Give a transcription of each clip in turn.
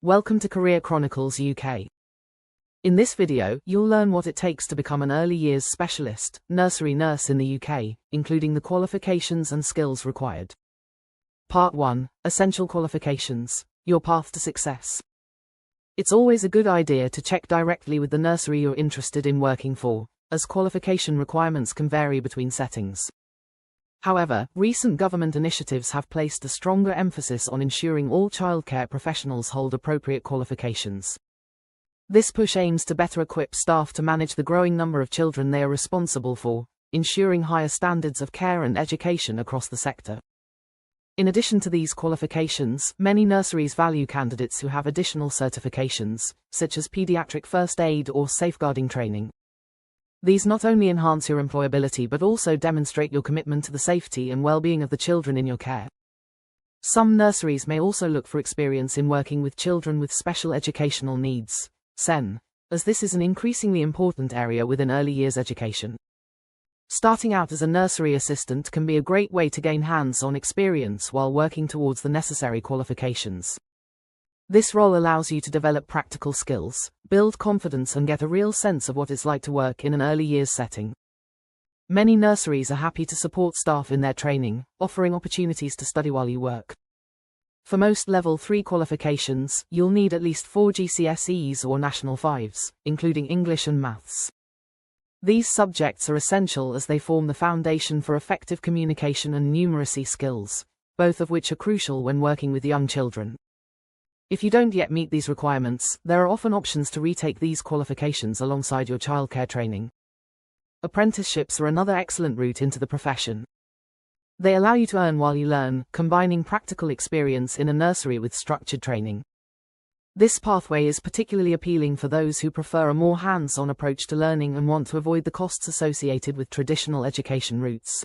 Welcome to Career Chronicles UK. In this video, you'll learn what it takes to become an early years specialist, nursery nurse in the UK, including the qualifications and skills required. Part 1, Essential Qualifications, Your Path to Success. It's always a good idea to check directly with the nursery you're interested in working for, as qualification requirements can vary between settings. However, recent government initiatives have placed a stronger emphasis on ensuring all childcare professionals hold appropriate qualifications. This push aims to better equip staff to manage the growing number of children they are responsible for, ensuring higher standards of care and education across the sector. In addition to these qualifications, many nurseries value candidates who have additional certifications, such as pediatric first aid or safeguarding training. These not only enhance your employability but also demonstrate your commitment to the safety and well-being of the children in your care. Some nurseries may also look for experience in working with children with special educational needs, SEN, as this is an increasingly important area within early years education. Starting out as a nursery assistant can be a great way to gain hands-on experience while working towards the necessary qualifications. This role allows you to develop practical skills, build confidence and get a real sense of what it's like to work in an early years setting. Many nurseries are happy to support staff in their training, offering opportunities to study while you work. For most Level 3 qualifications, you'll need at least 4 GCSEs or National 5s, including English and Maths. These subjects are essential as they form the foundation for effective communication and numeracy skills, both of which are crucial when working with young children. If you don't yet meet these requirements, there are often options to retake these qualifications alongside your childcare training. Apprenticeships are another excellent route into the profession. They allow you to earn while you learn, combining practical experience in a nursery with structured training. This pathway is particularly appealing for those who prefer a more hands-on approach to learning and want to avoid the costs associated with traditional education routes.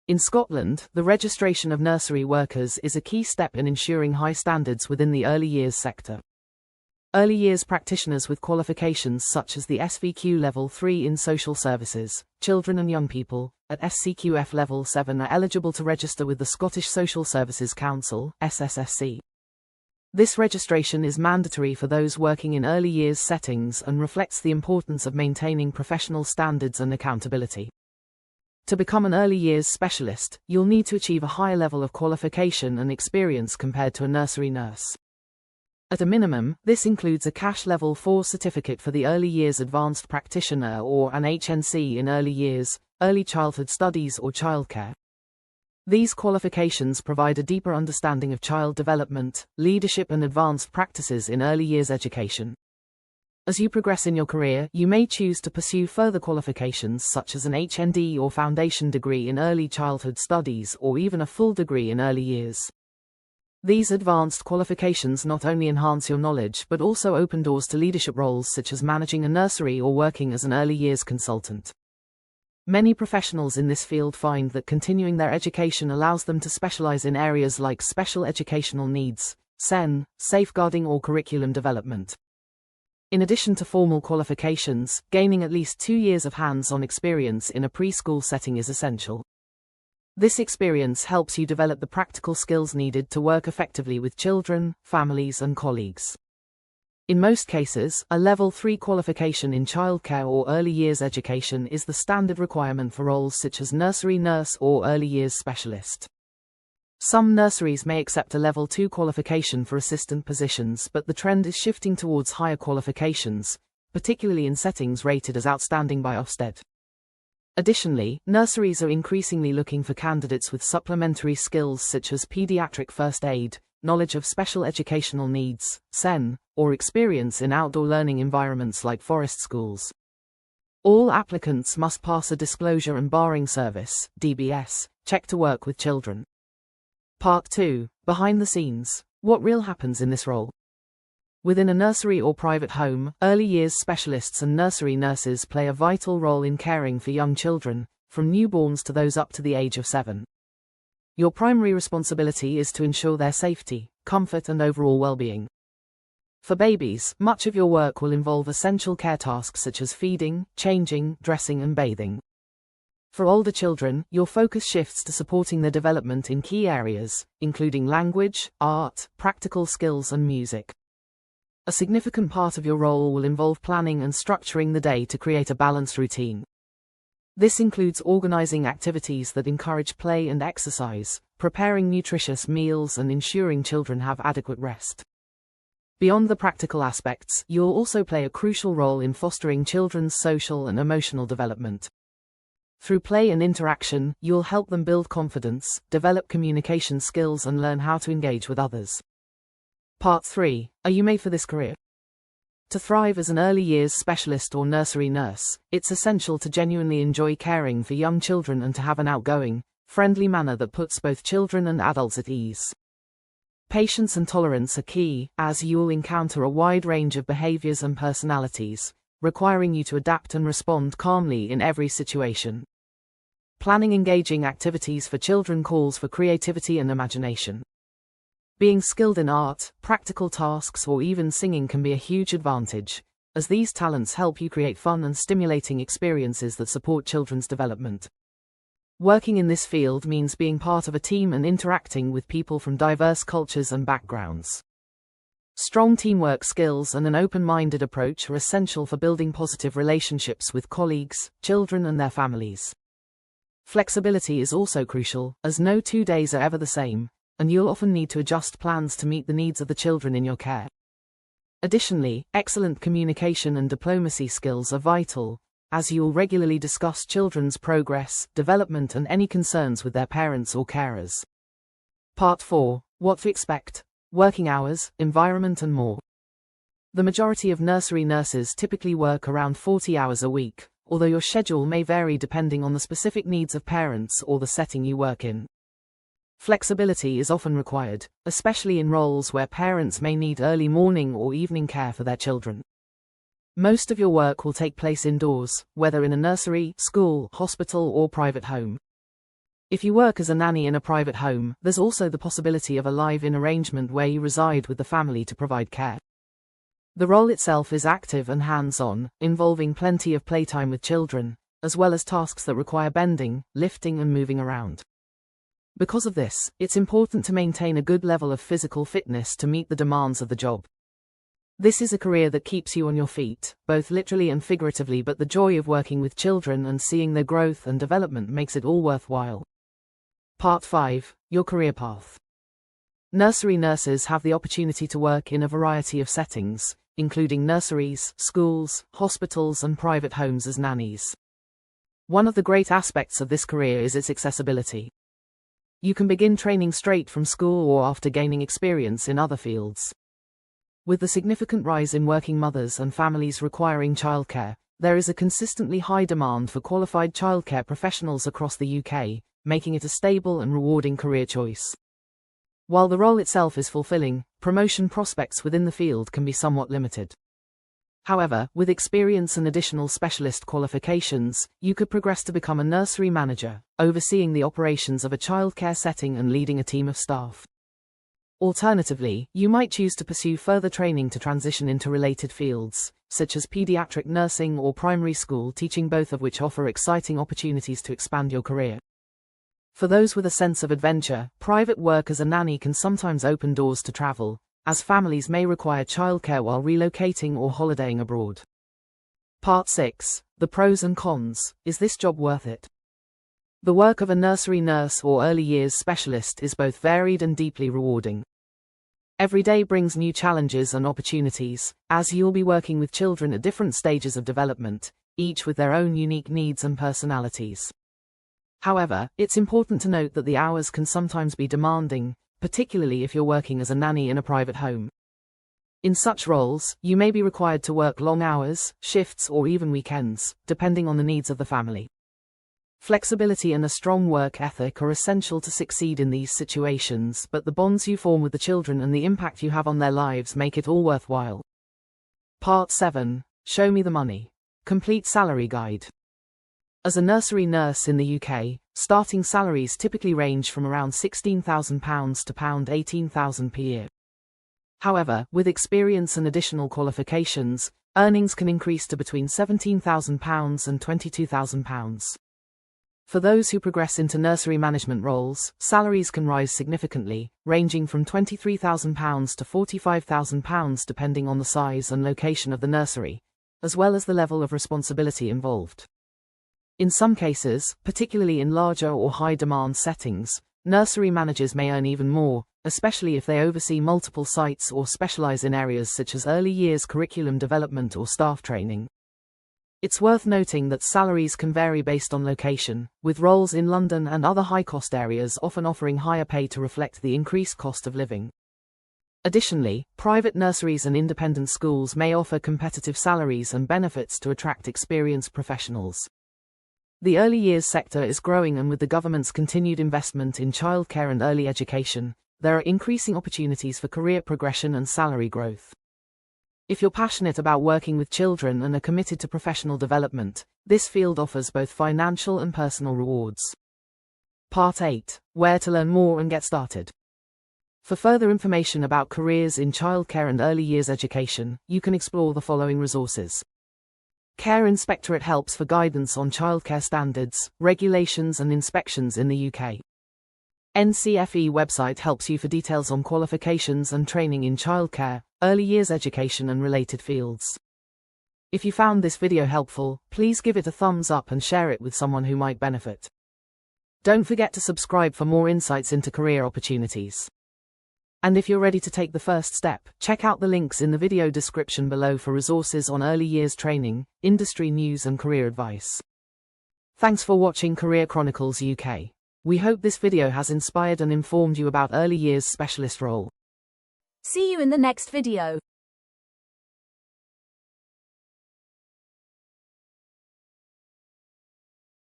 In Scotland, the registration of nursery workers is a key step in ensuring high standards within the early years sector. Early years practitioners with qualifications such as the SVQ Level 3 in Social Services, Children and Young People, at SCQF Level 7 are eligible to register with the Scottish Social Services Council, SSSC. This registration is mandatory for those working in early years settings and reflects the importance of maintaining professional standards and accountability. To become an early years specialist, you'll need to achieve a higher level of qualification and experience compared to a nursery nurse. At a minimum, this includes a CASH Level 4 certificate for the Early Years Advanced Practitioner or an HNC in Early Years, Early Childhood Studies or Childcare. These qualifications provide a deeper understanding of child development, leadership and advanced practices in early years education. As you progress in your career, you may choose to pursue further qualifications such as an HND or foundation degree in early childhood studies or even a full degree in early years. These advanced qualifications not only enhance your knowledge but also open doors to leadership roles such as managing a nursery or working as an early years consultant. Many professionals in this field find that continuing their education allows them to specialize in areas like special educational needs, SEN, safeguarding or curriculum development. In addition to formal qualifications, gaining at least 2 years of hands-on experience in a preschool setting is essential. This experience helps you develop the practical skills needed to work effectively with children, families and colleagues. In most cases, a Level 3 qualification in childcare or early years education is the standard requirement for roles such as nursery nurse or early years specialist. Some nurseries may accept a Level 2 qualification for assistant positions, but the trend is shifting towards higher qualifications, particularly in settings rated as outstanding by Ofsted. Additionally, nurseries are increasingly looking for candidates with supplementary skills such as pediatric first aid, knowledge of special educational needs, SEN, or experience in outdoor learning environments like forest schools. All applicants must pass a Disclosure and Barring Service, DBS, check to work with children. Part 2, Behind the Scenes, what really happens in this role? Within a nursery or private home, early years specialists and nursery nurses play a vital role in caring for young children, from newborns to those up to the age of 7. Your primary responsibility is to ensure their safety, comfort and overall well-being. For babies, much of your work will involve essential care tasks such as feeding, changing, dressing and bathing. For older children, your focus shifts to supporting their development in key areas, including language, art, practical skills and music. A significant part of your role will involve planning and structuring the day to create a balanced routine. This includes organizing activities that encourage play and exercise, preparing nutritious meals, and ensuring children have adequate rest. Beyond the practical aspects, you'll also play a crucial role in fostering children's social and emotional development. Through play and interaction, you'll help them build confidence, develop communication skills, and learn how to engage with others. Part 3. Are you made for this career? To thrive as an early years specialist or nursery nurse, it's essential to genuinely enjoy caring for young children and to have an outgoing, friendly manner that puts both children and adults at ease. Patience and tolerance are key, as you'll encounter a wide range of behaviors and personalities, requiring you to adapt and respond calmly in every situation. Planning engaging activities for children calls for creativity and imagination. Being skilled in art, practical tasks, or even singing can be a huge advantage, as these talents help you create fun and stimulating experiences that support children's development. Working in this field means being part of a team and interacting with people from diverse cultures and backgrounds. Strong teamwork skills and an open-minded approach are essential for building positive relationships with colleagues, children, and their families. Flexibility is also crucial, as no 2 days are ever the same, and you'll often need to adjust plans to meet the needs of the children in your care. Additionally, excellent communication and diplomacy skills are vital, as you'll regularly discuss children's progress, development, and any concerns with their parents or carers. Part 4. What to expect, working hours, environment, and more. The majority of nursery nurses typically work around 40 hours a week, although your schedule may vary depending on the specific needs of parents or the setting you work in. Flexibility is often required, especially in roles where parents may need early morning or evening care for their children. Most of your work will take place indoors, whether in a nursery, school, hospital, or private home. If you work as a nanny in a private home, there's also the possibility of a live-in arrangement where you reside with the family to provide care. The role itself is active and hands-on, involving plenty of playtime with children, as well as tasks that require bending, lifting, and moving around. Because of this, it's important to maintain a good level of physical fitness to meet the demands of the job. This is a career that keeps you on your feet, both literally and figuratively, but the joy of working with children and seeing their growth and development makes it all worthwhile. Part 5. Your career path. Nursery nurses have the opportunity to work in a variety of settings, including nurseries, schools, hospitals, and private homes as nannies. One of the great aspects of this career is its accessibility. You can begin training straight from school or after gaining experience in other fields. With the significant rise in working mothers and families requiring childcare, there is a consistently high demand for qualified childcare professionals across the UK, making it a stable and rewarding career choice. While the role itself is fulfilling, promotion prospects within the field can be somewhat limited. However, with experience and additional specialist qualifications, you could progress to become a nursery manager, overseeing the operations of a childcare setting and leading a team of staff. Alternatively, you might choose to pursue further training to transition into related fields, such as pediatric nursing or primary school teaching, both of which offer exciting opportunities to expand your career. For those with a sense of adventure, private work as a nanny can sometimes open doors to travel, as families may require childcare while relocating or holidaying abroad. Part 6. The pros and cons. Is this job worth it? The work of a nursery nurse or early years specialist is both varied and deeply rewarding. Every day brings new challenges and opportunities, as you'll be working with children at different stages of development, each with their own unique needs and personalities. However, it's important to note that the hours can sometimes be demanding, particularly if you're working as a nanny in a private home. In such roles, you may be required to work long hours, shifts, or even weekends, depending on the needs of the family. Flexibility and a strong work ethic are essential to succeed in these situations, but the bonds you form with the children and the impact you have on their lives make it all worthwhile. Part 7. Show me the money. Complete salary guide. As a nursery nurse in the UK, starting salaries typically range from around £16,000 to £18,000 per year. However, with experience and additional qualifications, earnings can increase to between £17,000 and £22,000. For those who progress into nursery management roles, salaries can rise significantly, ranging from £23,000 to £45,000 depending on the size and location of the nursery, as well as the level of responsibility involved. In some cases, particularly in larger or high-demand settings, nursery managers may earn even more, especially if they oversee multiple sites or specialize in areas such as early years curriculum development or staff training. It's worth noting that salaries can vary based on location, with roles in London and other high-cost areas often offering higher pay to reflect the increased cost of living. Additionally, private nurseries and independent schools may offer competitive salaries and benefits to attract experienced professionals. The early years sector is growing, and with the government's continued investment in childcare and early education, there are increasing opportunities for career progression and salary growth. If you're passionate about working with children and are committed to professional development, this field offers both financial and personal rewards. Part 8. Where to learn more and get started. For further information about careers in childcare and early years education, you can explore the following resources. Care Inspectorate helps for guidance on childcare standards, regulations and inspections in the UK. NCFE website helps you for details on qualifications and training in childcare, early years education and related fields. If you found this video helpful, please give it a thumbs up and share it with someone who might benefit. Don't forget to subscribe for more insights into career opportunities. And if you're ready to take the first step, check out the links in the video description below for resources on early years training, industry news and career advice. Thanks for watching Career Chronicles UK. We hope this video has inspired and informed you about early years specialist role. See you in the next video.